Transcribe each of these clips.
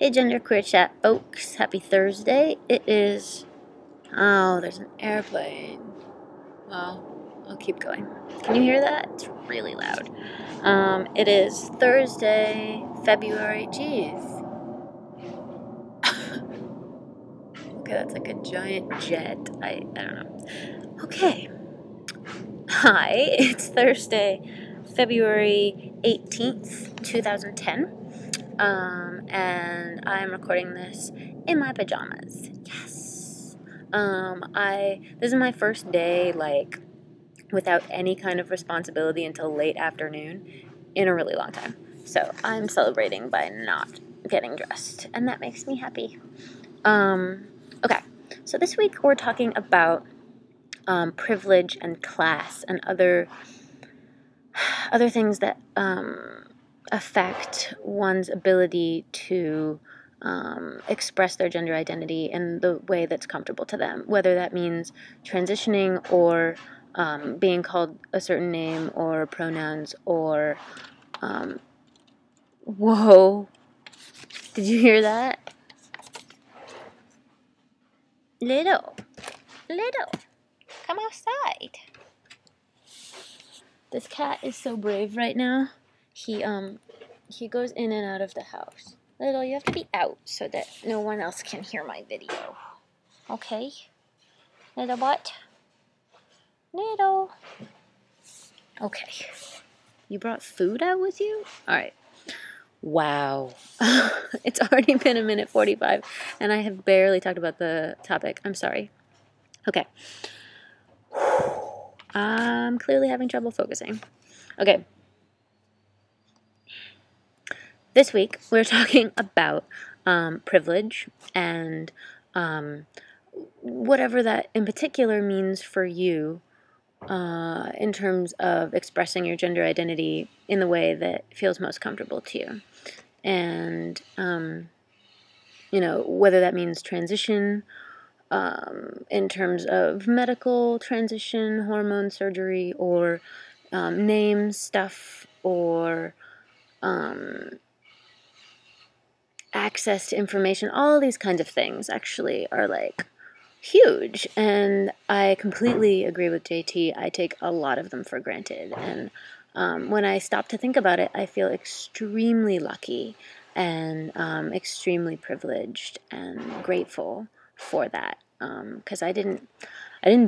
Hey GenderqueerChat folks, happy Thursday. It is, oh, there's an airplane. Well, I'll keep going. Can you hear that? It's really loud. It is Thursday, February, geez. Okay, that's like a giant jet. I don't know. Okay. Hi, it's Thursday, February 18th, 2010. And I'm recording this in my pajamas. Yes. This is my first day, like, without any kind of responsibility until late afternoon in a really long time. So I'm celebrating by not getting dressed, and that makes me happy. Okay. So this week we're talking about privilege and class and other things that affect one's ability to express their gender identity in the way that's comfortable to them, whether that means transitioning or being called a certain name or pronouns or whoa, did you hear that? Little, come outside. This cat is so brave right now. He goes in and out of the house. Little, you have to be out so that no one else can hear my video. Okay? Little butt? Little. Okay. You brought food out with you? Alright. Wow. It's already been a minute 45 and I have barely talked about the topic. I'm sorry. Okay. I'm clearly having trouble focusing. Okay. This week, we're talking about privilege and whatever that in particular means for you in terms of expressing your gender identity in the way that feels most comfortable to you. And, whether that means transition in terms of medical transition, hormone surgery, or name stuff, or access to information, all these kinds of things actually are like huge. And I completely agree with JT. I take a lot of them for granted. And when I stop to think about it, I feel extremely lucky and extremely privileged and grateful for that. Because I didn't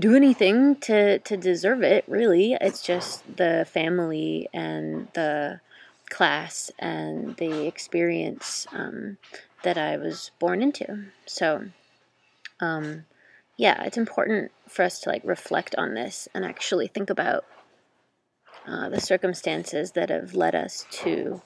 do anything to deserve it, really. It's just the family and the class and the experience that I was born into. So, yeah, it's important for us to like reflect on this and actually think about the circumstances that have led us to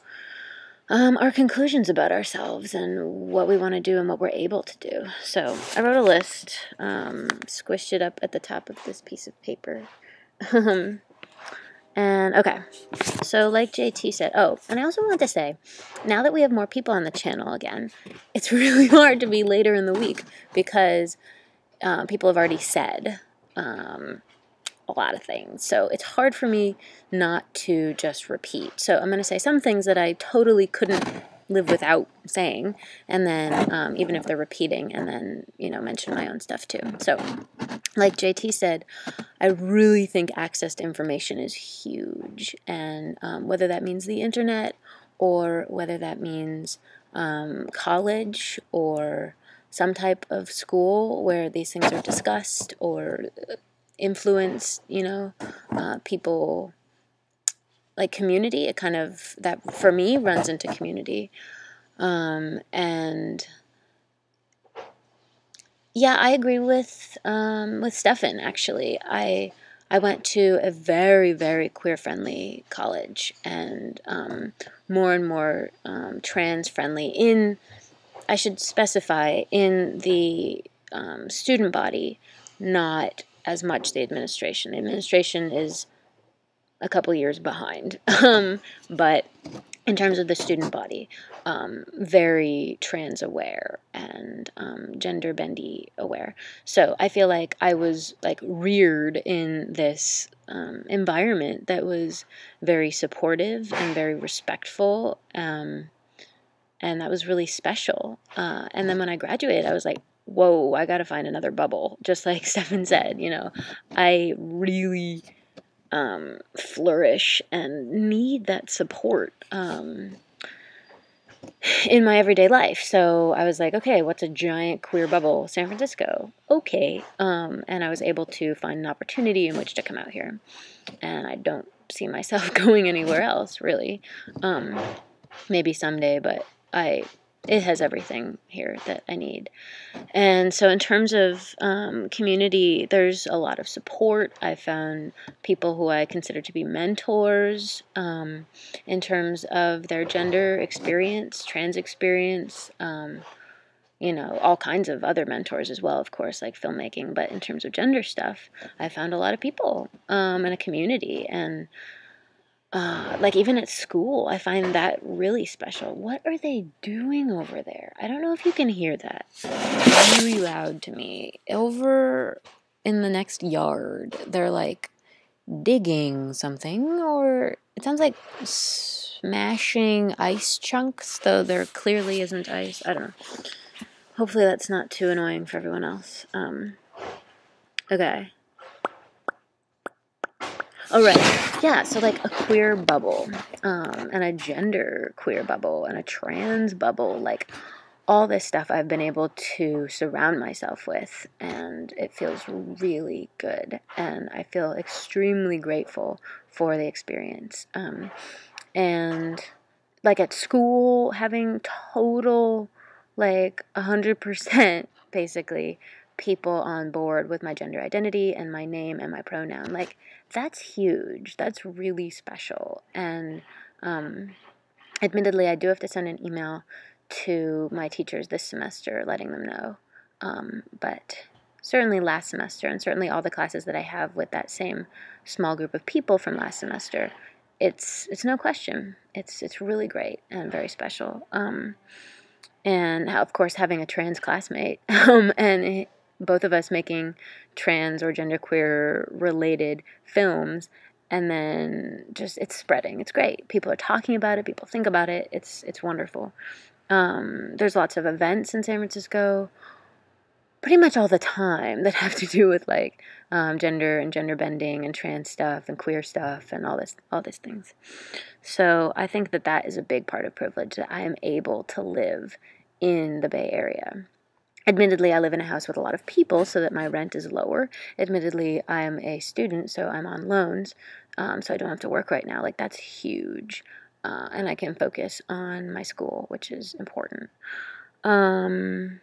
our conclusions about ourselves and what we want to do and what we're able to do. So I wrote a list, squished it up at the top of this piece of paper. And okay, so like JT said, oh, and I also wanted to say, now that we have more people on the channel again, it's really hard to be later in the week because people have already said a lot of things. So it's hard for me not to just repeat. So I'm going to say some things that I totally couldn't live without saying, and then even if they're repeating, and then, mention my own stuff too. So like JT said, I really think access to information is huge, and whether that means the internet or whether that means college or some type of school where these things are discussed or influence, people, like community. It kind of, that for me runs into community. And yeah, I agree with Stefan, actually. I went to a very, very queer-friendly college and more and more trans-friendly I should specify, in the student body, not as much the administration. The administration is a couple years behind, but in terms of the student body, very trans aware and gender bendy aware. So I feel like I was like reared in this environment that was very supportive and very respectful, and that was really special. And then when I graduated, I was like, whoa, I got to find another bubble. Just like Stefan said, I really flourish and need that support in my everyday life. So I was like, okay, what's a giant queer bubble? San Francisco. Okay. And I was able to find an opportunity in which to come out here. And I don't see myself going anywhere else, really. Maybe someday, but it has everything here that I need. And so in terms of community, there's a lot of support. I found people who I consider to be mentors in terms of their gender experience, trans experience, all kinds of other mentors as well, of course, like filmmaking. But in terms of gender stuff, I found a lot of people in a community. And like even at school, I find that really special. What are they doing over there? I don't know if you can hear that. It's really loud to me. Over in the next yard, they're like digging something, or it sounds like smashing ice chunks, though there clearly isn't ice. I don't know. Hopefully that's not too annoying for everyone else. Okay. All right. Yeah, so like a queer bubble, and a gender queer bubble, and a trans bubble, like all this stuff I've been able to surround myself with, and it feels really good, and I feel extremely grateful for the experience. And like at school, having total, like 100% basically people on board with my gender identity and my name and my pronoun, like that's huge. That's really special. And admittedly, I do have to send an email to my teachers this semester letting them know. But certainly last semester, and certainly all the classes that I have with that same small group of people from last semester, it's no question. It's really great and very special. And of course, having a trans classmate, and both of us making trans or genderqueer related films, and then just it's spreading. It's great. People are talking about it. People think about it. It's wonderful. There's lots of events in San Francisco, pretty much all the time, that have to do with like gender and gender bending and trans stuff and queer stuff and all these things. So I think that is a big part of privilege, that I am able to live in the Bay Area. Admittedly, I live in a house with a lot of people, so that my rent is lower. Admittedly, I'm a student, so I'm on loans, so I don't have to work right now. Like, that's huge. And I can focus on my school, which is important. Another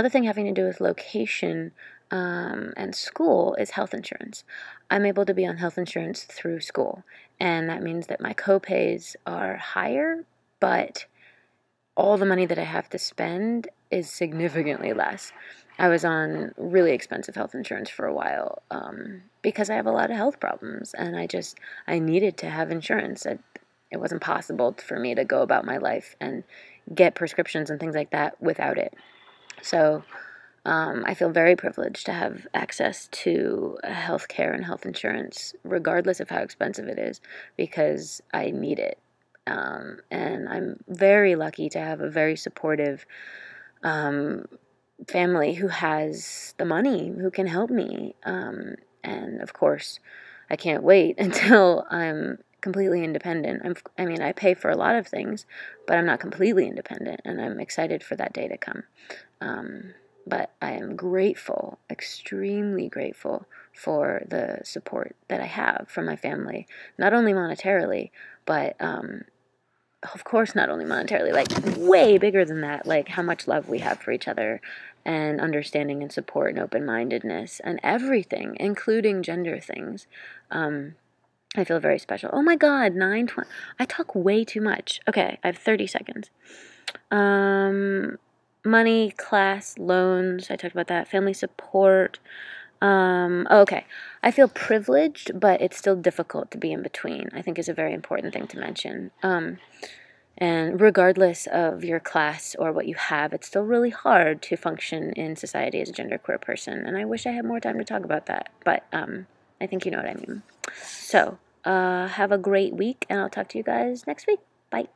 thing having to do with location and school is health insurance. I'm able to be on health insurance through school, and that means that my copays are higher, but all the money that I have to spend is significantly less. I was on really expensive health insurance for a while because I have a lot of health problems, and I needed to have insurance. It wasn't possible for me to go about my life and get prescriptions and things like that without it. So I feel very privileged to have access to health care and health insurance, regardless of how expensive it is, because I need it. And I'm very lucky to have a very supportive family who has the money, who can help me. And of course, I can't wait until I'm completely independent. I pay for a lot of things, but I'm not completely independent, and I'm excited for that day to come. But I am grateful, extremely grateful for the support that I have from my family, not only monetarily, but of course not only monetarily, like way bigger than that, like how much love we have for each other and understanding and support and open-mindedness and everything, including gender things. I feel very special. Oh my God, 9:20. I talk way too much. Okay, I have 30 seconds. Money, class, loans, I talked about that. Family support. Okay. I feel privileged, but it's still difficult to be in between, I think is a very important thing to mention. And regardless of your class or what you have, it's still really hard to function in society as a genderqueer person. And I wish I had more time to talk about that, but I think you know what I mean. So, have a great week, and I'll talk to you guys next week. Bye.